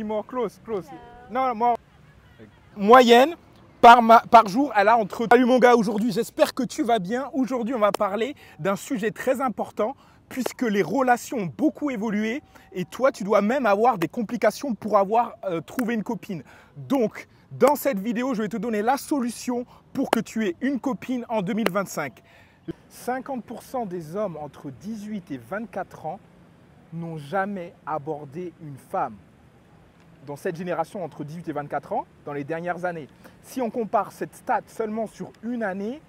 More close. Non, moyenne par jour, elle a entre... Salut mon gars, aujourd'hui, j'espère que tu vas bien. Aujourd'hui, on va parler d'un sujet très important puisque les relations ont beaucoup évolué et toi, tu dois même avoir des complications pour avoir trouvé une copine. Donc, dans cette vidéo, je vais te donner la solution pour que tu aies une copine en 2025. 50% des hommes entre 18 et 24 ans n'ont jamais abordé une femme. Dans cette génération entre 18 et 24 ans, dans les dernières années. Si on compare cette stat seulement sur une année,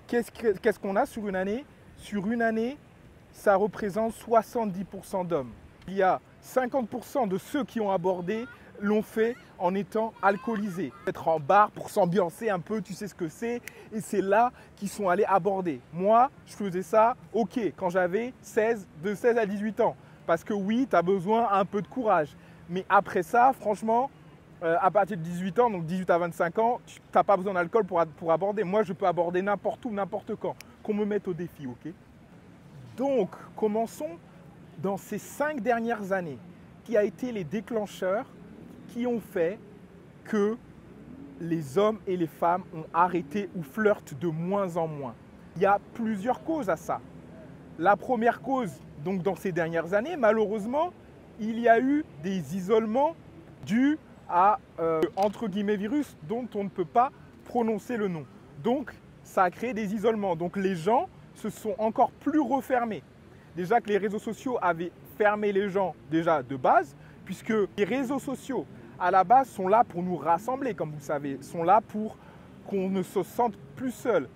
qu'est-ce qu'on a sur une année? Sur une année, ça représente 70% d'hommes. Il y a 50% de ceux qui ont abordé l'ont fait en étant alcoolisés. Être en bar pour s'ambiancer un peu, tu sais ce que c'est. Et c'est là qu'ils sont allés aborder. Moi, je faisais ça, ok, quand j'avais de 16 à 18 ans. Parce que oui, tu as besoin un peu de courage. Mais après ça, franchement, à partir de 18 ans, donc 18 à 25 ans, tu n'as pas besoin d'alcool pour aborder. Moi, je peux aborder n'importe où, n'importe quand. Qu'on me mette au défi, ok? Donc, commençons dans ces 5 dernières années, qui a été les déclencheurs qui ont fait que les hommes et les femmes ont arrêté ou flirtent de moins en moins. Il y a plusieurs causes à ça. La première cause, donc dans ces dernières années, malheureusement, il y a eu des isolements dus à, entre guillemets, virus dont on ne peut pas prononcer le nom. Donc, ça a créé des isolements. Donc, les gens se sont encore plus refermés. Déjà que les réseaux sociaux avaient fermé les gens déjà de base, puisque les réseaux sociaux, à la base, sont là pour nous rassembler, comme vous savez, sont là pour qu'on ne se sente plus seul.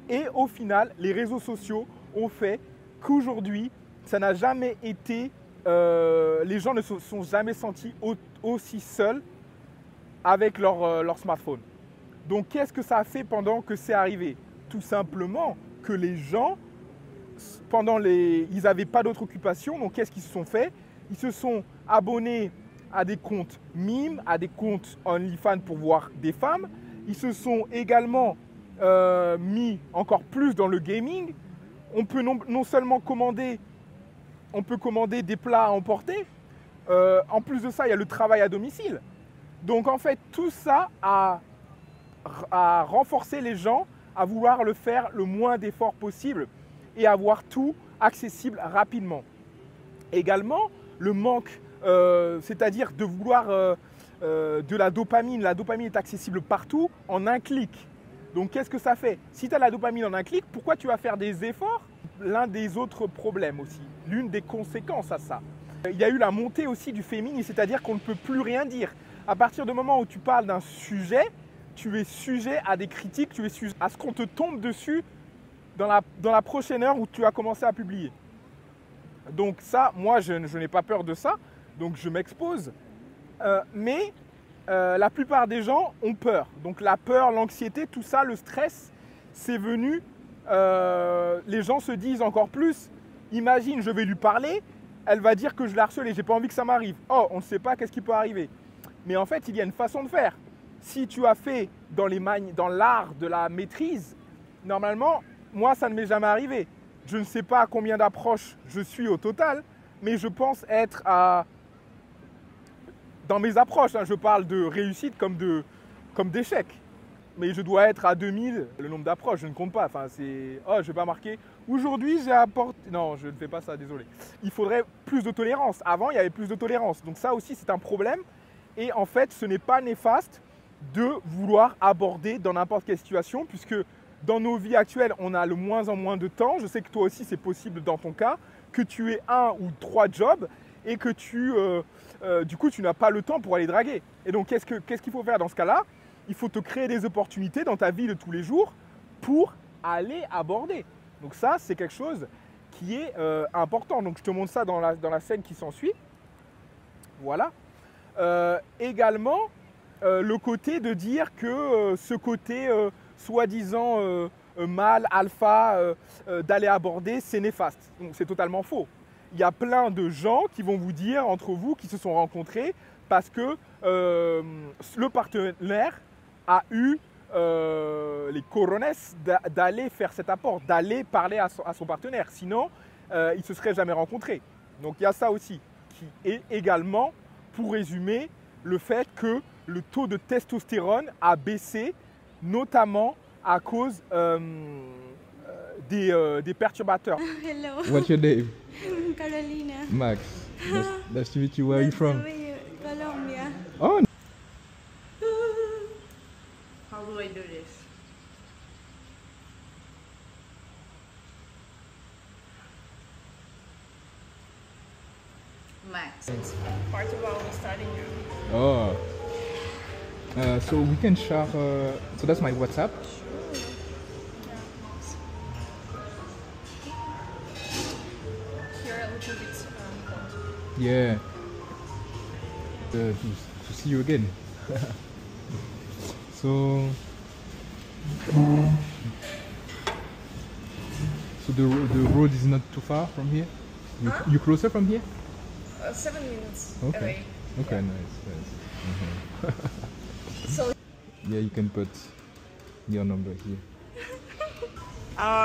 Et au final, les réseaux sociaux ont fait qu'aujourd'hui, ça n'a jamais été... les gens ne se sont jamais sentis aussi seuls avec leur smartphone. Donc, qu'est-ce que ça a fait pendant que c'est arrivé? Tout simplement que les gens, ils n'avaient pas d'autre occupation. Donc, qu'est-ce qu'ils se sont fait? Ils se sont abonnés à des comptes mimes, à des comptes OnlyFans pour voir des femmes. Ils se sont également mis encore plus dans le gaming. On peut non seulement commander... On peut commander des plats à emporter. En plus de ça, il y a le travail à domicile. Donc en fait, tout ça a renforcé les gens à vouloir le faire le moins d'efforts possible et avoir tout accessible rapidement. Également, le manque, c'est-à-dire de vouloir de la dopamine. La dopamine est accessible partout en un clic. Donc qu'est-ce que ça fait? Si tu as la dopamine en un clic, pourquoi tu vas faire des efforts? L'un des autres problèmes aussi, l'une des conséquences à ça. Il y a eu la montée aussi du féminisme, c'est-à-dire qu'on ne peut plus rien dire. À partir du moment où tu parles d'un sujet, tu es sujet à des critiques, tu es sujet à ce qu'on te tombe dessus dans la prochaine heure où tu as commencé à publier. Donc ça, moi, je n'ai pas peur de ça, donc je m'expose. Mais la plupart des gens ont peur. Donc la peur, l'anxiété, tout ça, le stress, c'est venu... les gens se disent encore plus, imagine, je vais lui parler, elle va dire que je la harcèle et j'ai pas envie que ça m'arrive. Oh, on ne sait pas qu'est-ce qui peut arriver. Mais en fait, il y a une façon de faire. Si tu as fait dans l'art de la maîtrise, normalement, moi, ça ne m'est jamais arrivé. Je ne sais pas à combien d'approches je suis au total, mais je pense être à... Dans mes approches, hein, je parle de réussite comme d'échec. Mais je dois être à 2000, le nombre d'approches, je ne compte pas. Enfin, c'est... Oh, je ne vais pas marquer. Aujourd'hui, j'ai apporté... Non, je ne fais pas ça, désolé. Il faudrait plus de tolérance. Avant, il y avait plus de tolérance. Donc ça aussi, c'est un problème. Et en fait, ce n'est pas néfaste de vouloir aborder dans n'importe quelle situation, puisque dans nos vies actuelles, on a de moins en moins de temps. Je sais que toi aussi, c'est possible dans ton cas, que tu aies 1 ou 3 jobs et que du coup, tu n'as pas le temps pour aller draguer. Et donc, qu'est-ce qu'il faut faire dans ce cas-là? Il faut te créer des opportunités dans ta vie de tous les jours pour aller aborder. Donc ça, c'est quelque chose qui est important. Donc je te montre ça dans la scène qui s'ensuit. Voilà. Également, le côté de dire que ce côté soi-disant mâle, alpha, d'aller aborder, c'est néfaste. Donc c'est totalement faux. Il y a plein de gens qui vont vous dire, entre vous, qui se sont rencontrés parce que le partenaire a eu les corones d'aller faire cet apport, d'aller parler à son partenaire. Sinon, ils ne se seraient jamais rencontrés. Donc il y a ça aussi qui est également, pour résumer, le fait que le taux de testostérone a baissé, notamment à cause des perturbateurs. Hello. What's your name? Carolina. Max. Nice to meet you. Where are you from? Colombia. Oh, How do I do this? Max. It's part of our study room. oh. So we can share. So that's my WhatsApp. You're a little bit cold. Yeah. To see you again. So. So the road is not too far from here. You closer from here? 7 minutes Okay. away. Okay, nice. So Yeah, you can put your number here.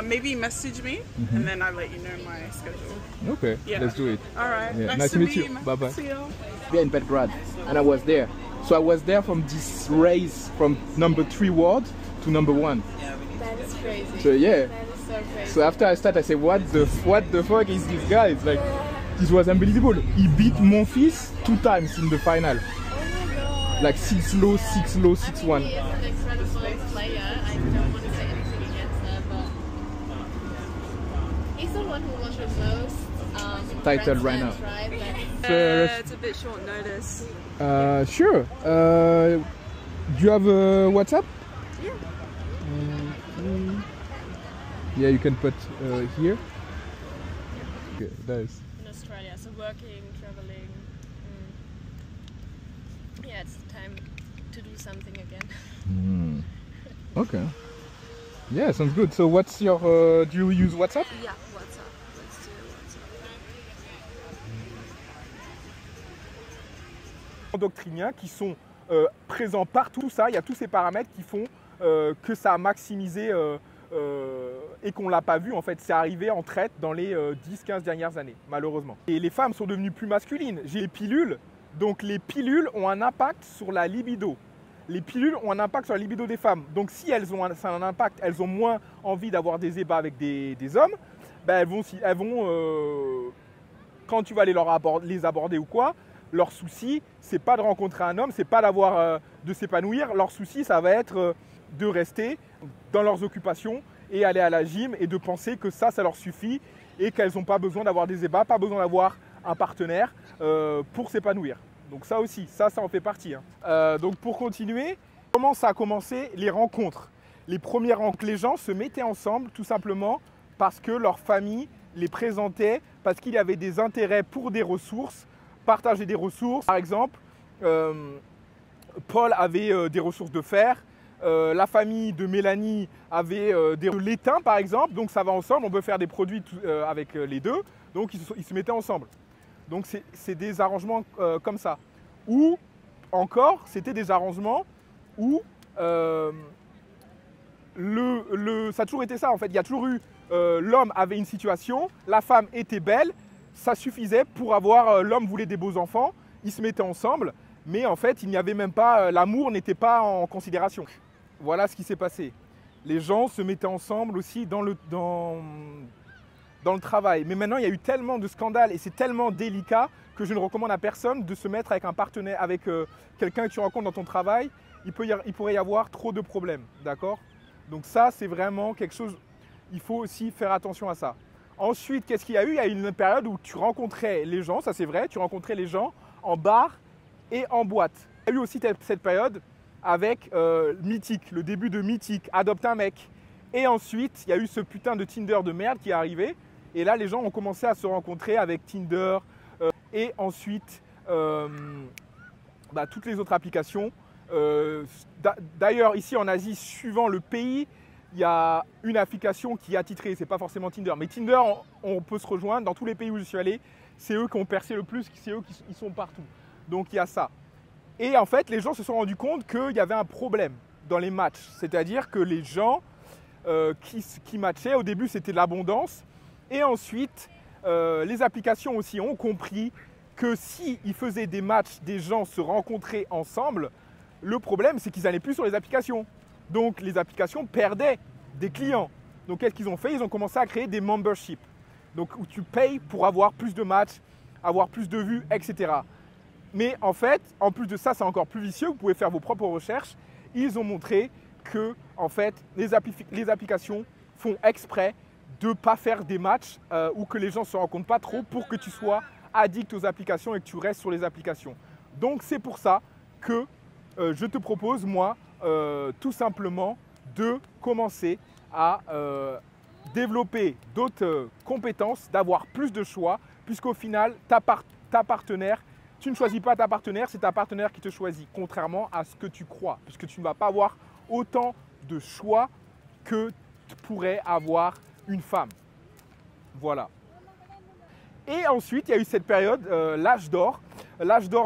Maybe message me and then I'll let you know my schedule. Okay, Yeah. let's do it. All right. Yeah, Nice to meet you. Bye bye. See you. There in Belgrade, and I was there. So I was there from this race from number 3 ward to number 1. that is crazy. So yeah. That is so crazy. So after I start, I say, what the fuck is this guy? It's like, this was unbelievable. He beat Monfils 2 times in the final. Oh my god. Like 6 low, 6 low, 6-1. He is an incredible player. I don't want to say anything against her, but he's the one who won the most Title Grand right Slams, now. right? Like, It's a bit short notice. Sure. Do you have a WhatsApp? Yeah. Yeah, you can put here. Okay, nice. in Australia, so working, traveling. Yeah, it's time to do something again. Okay. Yeah, sounds good. So what's your? Do you use WhatsApp? Yeah, what's up? Let's do what's up. Endocriniens qui sont présents partout. Tout ça, il y a tous ces paramètres qui font que ça a maximisé et qu'on ne l'a pas vu. En fait, c'est arrivé en traite dans les 10-15 dernières années, malheureusement. Et les femmes sont devenues plus masculines. J'ai les pilules. Donc les pilules ont un impact sur la libido. Les pilules ont un impact sur la libido des femmes. Donc si elles ont un impact, elles ont moins envie d'avoir des ébats avec des hommes, ben elles vont quand tu vas aller les aborder ou quoi, leur souci, c'est pas de rencontrer un homme, c'est pas de s'épanouir. Leur souci, ça va être de rester dans leurs occupations et aller à la gym et de penser que ça leur suffit et qu'elles n'ont pas besoin d'avoir des ébats, pas besoin d'avoir un partenaire pour s'épanouir. Donc ça aussi, ça en fait partie. Hein. Donc pour continuer, comment ça a commencé les rencontres? Les premières rencontres, les gens se mettaient ensemble tout simplement parce que leur famille les présentait, parce qu'il y avait des intérêts pour des ressources, partager des ressources. Par exemple, Paul avait des ressources de fer, la famille de Mélanie avait de l'étain par exemple, donc ça va ensemble, on peut faire des produits avec les deux, donc ils se mettaient ensemble. Donc c'est des arrangements comme ça. Ou encore, c'était des arrangements où ça a toujours été ça en fait. Il y a toujours eu, l'homme avait une situation, la femme était belle, ça suffisait pour avoir, l'homme voulait des beaux enfants, ils se mettaient ensemble, mais en fait il n'y avait même pas, l'amour n'était pas en considération. Voilà ce qui s'est passé. Les gens se mettaient ensemble aussi dans le travail. Mais maintenant, il y a eu tellement de scandales et c'est tellement délicat que je ne recommande à personne de se mettre avec un partenaire, avec quelqu'un que tu rencontres dans ton travail. Il pourrait y avoir trop de problèmes, d'accord? Donc ça, c'est vraiment quelque chose, il faut aussi faire attention à ça. Ensuite, qu'est-ce qu'il y a eu? Il y a eu une période où tu rencontrais les gens, ça c'est vrai, tu rencontrais les gens en bar et en boîte. Il y a eu aussi cette période avec Mythique, le début de Mythique, Adopte un mec. Et ensuite, il y a eu ce putain de Tinder de merde qui est arrivé. Et là, les gens ont commencé à se rencontrer avec Tinder et ensuite toutes les autres applications. D'ailleurs, ici en Asie, suivant le pays, il y a une application qui est attitrée. Ce n'est pas forcément Tinder. Mais Tinder, on peut se rejoindre. Dans tous les pays où je suis allé, c'est eux qui ont percé le plus, c'est eux qui sont partout. Donc il y a ça. Et en fait, les gens se sont rendus compte qu'il y avait un problème dans les matchs. C'est-à-dire que les gens qui matchaient, au début, c'était l'abondance. Et ensuite, les applications aussi ont compris que s'ils faisaient des matchs, des gens se rencontraient ensemble, le problème c'est qu'ils n'allaient plus sur les applications. Donc les applications perdaient des clients. Donc qu'est-ce qu'ils ont fait? Ils ont commencé à créer des memberships. Donc où tu payes pour avoir plus de matchs, avoir plus de vues, etc. Mais en fait, en plus de ça, c'est encore plus vicieux. Vous pouvez faire vos propres recherches. Ils ont montré que en fait, les applications font exprès de ne pas faire des matchs ou que les gens ne se rencontrent pas trop pour que tu sois addict aux applications et que tu restes sur les applications. Donc c'est pour ça que je te propose, moi, tout simplement de commencer à développer d'autres compétences, d'avoir plus de choix, puisqu'au final, ta partenaire, tu ne choisis pas ta partenaire, c'est ta partenaire qui te choisit, contrairement à ce que tu crois, puisque tu ne vas pas avoir autant de choix que pourrait avoir une femme. Voilà. Et ensuite, il y a eu cette période, l'âge d'or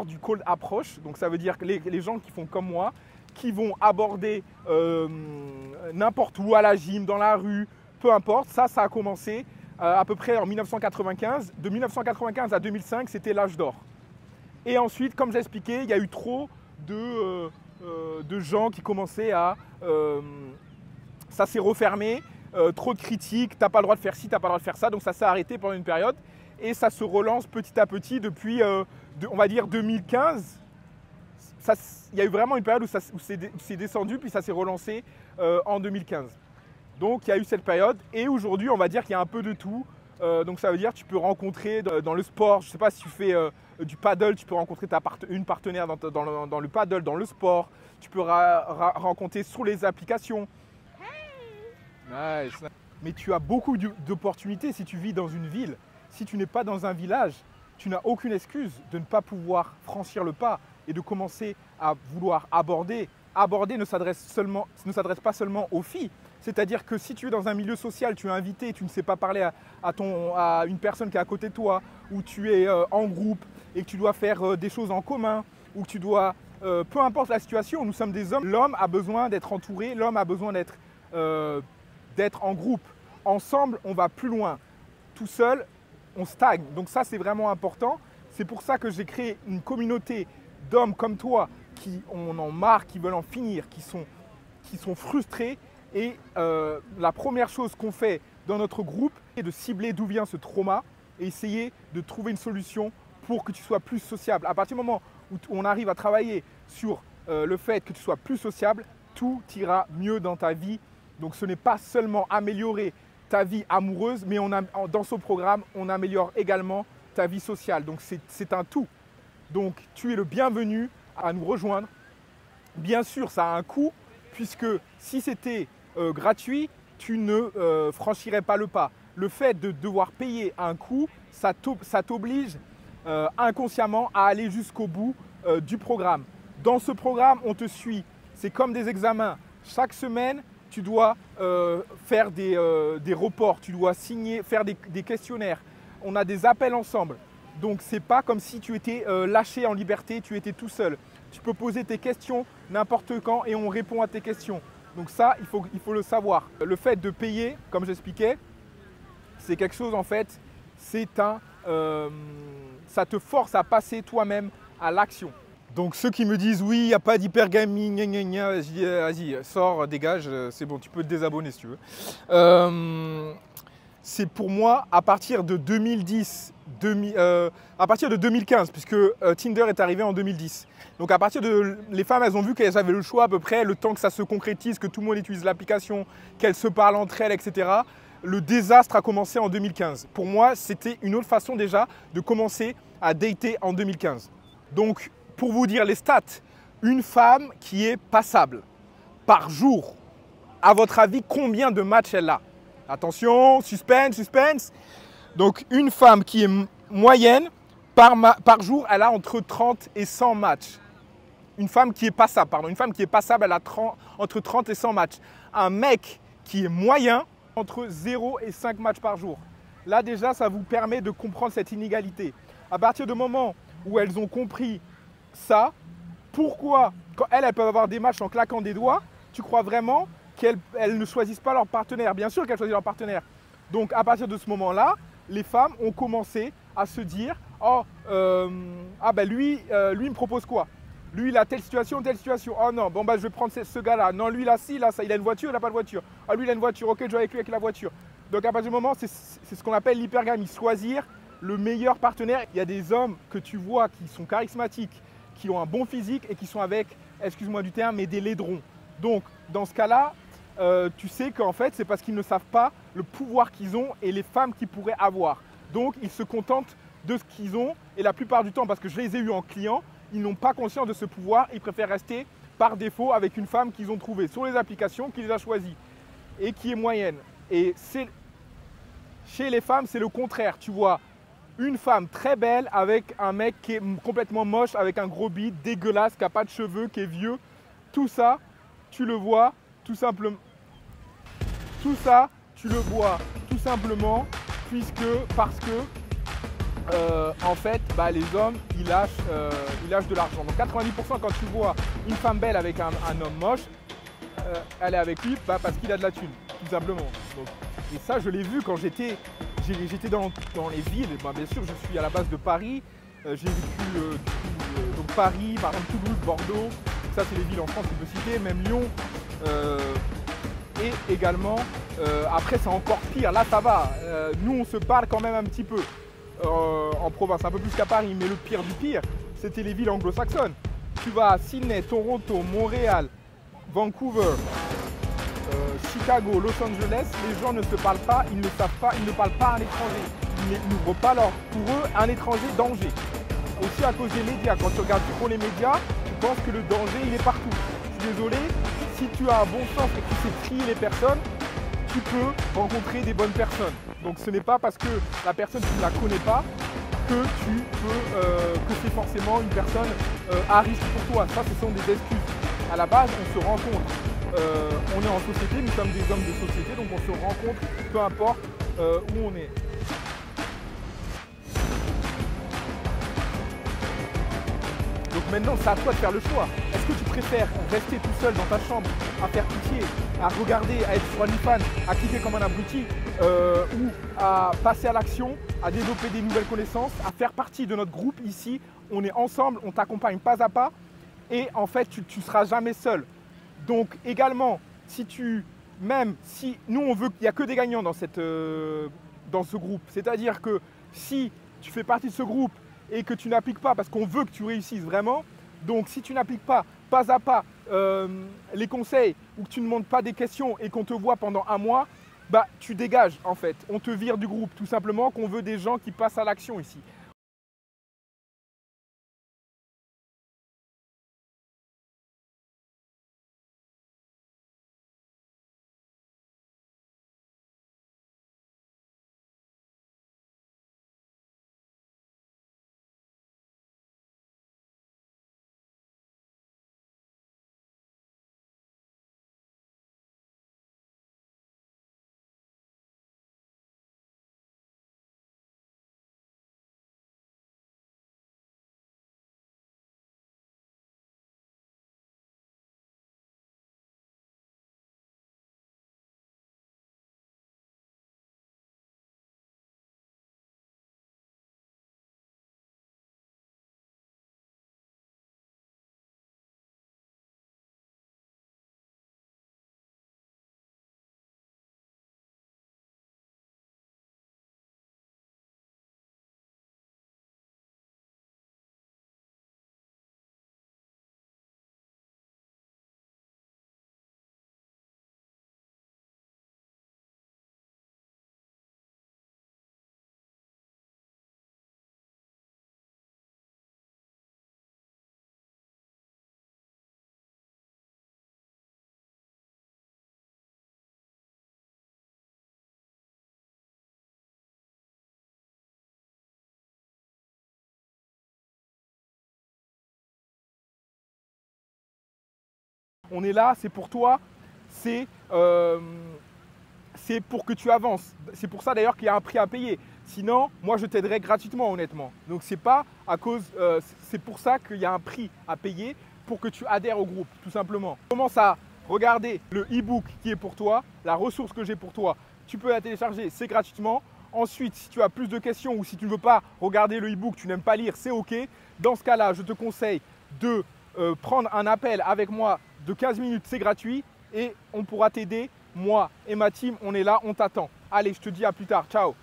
du cold approach. Donc ça veut dire que les gens qui font comme moi, qui vont aborder n'importe où, à la gym, dans la rue, peu importe. Ça a commencé à peu près en 1995. De 1995 à 2005, c'était l'âge d'or. Et ensuite, comme j'ai expliqué, il y a eu trop de gens qui commençaient à... ça s'est refermé, trop de critiques, t'as pas le droit de faire ci, t'as pas le droit de faire ça. Donc ça s'est arrêté pendant une période. Et ça se relance petit à petit depuis, on va dire, 2015. Il y a eu vraiment une période où c'est descendu, puis ça s'est relancé en 2015. Donc il y a eu cette période. Et aujourd'hui, on va dire qu'il y a un peu de tout. Donc ça veut dire que tu peux rencontrer dans le sport, je ne sais pas si tu fais du paddle, tu peux rencontrer une partenaire dans le paddle, dans le sport. Tu peux rencontrer sur les applications. Nice. Mais tu as beaucoup d'opportunités si tu vis dans une ville. Si tu n'es pas dans un village, tu n'as aucune excuse de ne pas pouvoir franchir le pas et de commencer à vouloir aborder. Aborder ne s'adresse pas seulement aux filles. C'est-à-dire que si tu es dans un milieu social, tu es invité et tu ne sais pas parler à une personne qui est à côté de toi, ou tu es en groupe et que tu dois faire des choses en commun, ou que tu dois, peu importe la situation, nous sommes des hommes. L'homme a besoin d'être entouré, l'homme a besoin d'être en groupe. Ensemble, on va plus loin. Tout seul, on stagne. Donc ça, c'est vraiment important. C'est pour ça que j'ai créé une communauté d'hommes comme toi qui en ont marre, qui veulent en finir, qui sont frustrés. Et la première chose qu'on fait dans notre groupe est de cibler d'où vient ce trauma et essayer de trouver une solution pour que tu sois plus sociable. À partir du moment où on arrive à travailler sur le fait que tu sois plus sociable, tout ira mieux dans ta vie. Donc ce n'est pas seulement améliorer ta vie amoureuse, mais dans ce programme, on améliore également ta vie sociale. Donc c'est un tout. Donc tu es le bienvenu à nous rejoindre. Bien sûr, ça a un coût, puisque si c'était gratuit, tu ne franchirais pas le pas. Le fait de devoir payer un coût, ça t'oblige inconsciemment à aller jusqu'au bout du programme. Dans ce programme, on te suit. C'est comme des examens. Chaque semaine, tu dois faire des reports, tu dois signer, faire des questionnaires. On a des appels ensemble. Donc, ce n'est pas comme si tu étais lâché en liberté, tu étais tout seul. Tu peux poser tes questions n'importe quand et on répond à tes questions. Donc ça, il faut le savoir. Le fait de payer, comme j'expliquais, c'est quelque chose en fait, ça te force à passer toi-même à l'action. Donc ceux qui me disent oui, il n'y a pas d'hypergaming, je dis vas-y, sors, dégage, c'est bon, tu peux te désabonner si tu veux. C'est pour moi à partir de 2015, puisque Tinder est arrivé en 2010. Donc à partir de... Les femmes, elles ont vu qu'elles avaient le choix à peu près, le temps que ça se concrétise, que tout le monde utilise l'application, qu'elles se parlent entre elles, etc. Le désastre a commencé en 2015. Pour moi, c'était une autre façon déjà de commencer à dater en 2015. Donc, pour vous dire les stats, une femme qui est passable par jour, à votre avis, combien de matchs elle a? Attention, suspense, suspense. Donc, une femme qui est moyenne, par jour, elle a entre 30 et 100 matchs. Une femme qui est passable, elle a entre 30 et 100 matchs. Un mec qui est moyen, entre 0 et 5 matchs par jour. Là, déjà, ça vous permet de comprendre cette inégalité. À partir du moment où elles ont compris ça, pourquoi, quand elles peuvent avoir des matchs en claquant des doigts, tu crois vraiment qu'elles ne choisissent pas leur partenaire? Bien sûr qu'elles choisissent leur partenaire. Donc, à partir de ce moment-là, les femmes ont commencé à se dire Oh, lui, il me propose quoi? Lui, il a telle situation, telle situation. Oh non, bon, bah, je vais prendre ce gars-là. Non, lui, là, si, là, ça, il a une voiture, il n'a pas de voiture. Ah, lui, il a une voiture. Ok, je vais avec lui avec la voiture. Donc, à partir du moment, c'est ce qu'on appelle l'hypergamie. Choisir le meilleur partenaire. Il y a des hommes que tu vois qui sont charismatiques, qui ont un bon physique et qui sont avec, excuse-moi du terme, mais des laidrons. Donc, dans ce cas-là, tu sais qu'en fait, c'est parce qu'ils ne savent pas le pouvoir qu'ils ont et les femmes qu'ils pourraient avoir. Donc, ils se contentent de ce qu'ils ont. Et la plupart du temps, parce que je les ai eus en client, ils n'ont pas conscience de ce pouvoir. Ils préfèrent rester par défaut avec une femme qu'ils ont trouvée sur les applications, qu'ils les a choisies et qui est moyenne. Et chez les femmes, c'est le contraire. Tu vois une femme très belle avec un mec qui est complètement moche, avec un gros bide, dégueulasse, qui n'a pas de cheveux, qui est vieux. Tout ça, tu le vois tout simplement. Tout ça, tu le vois tout simplement parce que en fait, bah, les hommes, ils lâchent de l'argent. Donc 90% quand tu vois une femme belle avec un homme moche, elle est avec lui parce qu'il a de la thune, tout simplement. Donc, et ça, je l'ai vu quand j'étais dans les villes. Bah, bien sûr, je suis à la base de Paris. J'ai vécu donc Paris, par exemple Toulouse, Bordeaux. Ça, c'est les villes en France qu'on peut citer, même Lyon. Et également, après, c'est encore pire. Là, ça va. Nous, on se parle quand même un petit peu en province, un peu plus qu'à Paris. Mais le pire du pire, c'était les villes anglo-saxonnes. Tu vas à Sydney, Toronto, Montréal, Vancouver, Chicago, Los Angeles, les gens ne se parlent pas, ils ne savent pas, ils ne parlent pas à un étranger. Ils n'ouvrent pas leur. Pour eux, un étranger, danger. Aussi à cause des médias. Quand tu regardes trop les médias, tu penses que le danger, il est partout. Je suis désolé, si tu as un bon sens et que tu sais trier les personnes, tu peux rencontrer des bonnes personnes. Donc ce n'est pas parce que la personne, tu ne la connais pas que que c'est forcément une personne à risque pour toi. Ça, ce sont des excuses. À la base, on se rencontre. On est en société, nous sommes des hommes de société, donc on se rencontre, peu importe où on est. Donc maintenant, c'est à toi de faire le choix. Est-ce que tu préfères rester tout seul dans ta chambre, à faire pitié, à regarder, à être sur OnlyFans, à cliquer comme un abruti, ou à passer à l'action, à développer des nouvelles connaissances, à faire partie de notre groupe ici. On est ensemble, on t'accompagne pas à pas, et en fait, tu ne seras jamais seul. Donc également, même si nous on veut qu'il n'y a que des gagnants dans ce groupe, c'est-à-dire que si tu fais partie de ce groupe et que tu n'appliques pas, parce qu'on veut que tu réussisses vraiment, donc si tu n'appliques pas à pas les conseils ou que tu ne montes pas des questions et qu'on te voit pendant un mois, bah tu dégages en fait, on te vire du groupe tout simplement, qu'on veut des gens qui passent à l'action ici. On est là, c'est pour toi, c'est pour que tu avances. C'est pour ça d'ailleurs qu'il y a un prix à payer. Sinon, moi je t'aiderais gratuitement honnêtement. Donc c'est pour ça qu'il y a un prix à payer pour que tu adhères au groupe, tout simplement. Commence à regarder le e-book qui est pour toi, la ressource que j'ai pour toi. Tu peux la télécharger, c'est gratuitement. Ensuite, si tu as plus de questions ou si tu ne veux pas regarder le e-book, tu n'aimes pas lire, c'est OK. Dans ce cas-là, je te conseille de prendre un appel avec moi de 15 minutes, c'est gratuit et on pourra t'aider. Moi et ma team, on est là, on t'attend. Allez, je te dis à plus tard. Ciao.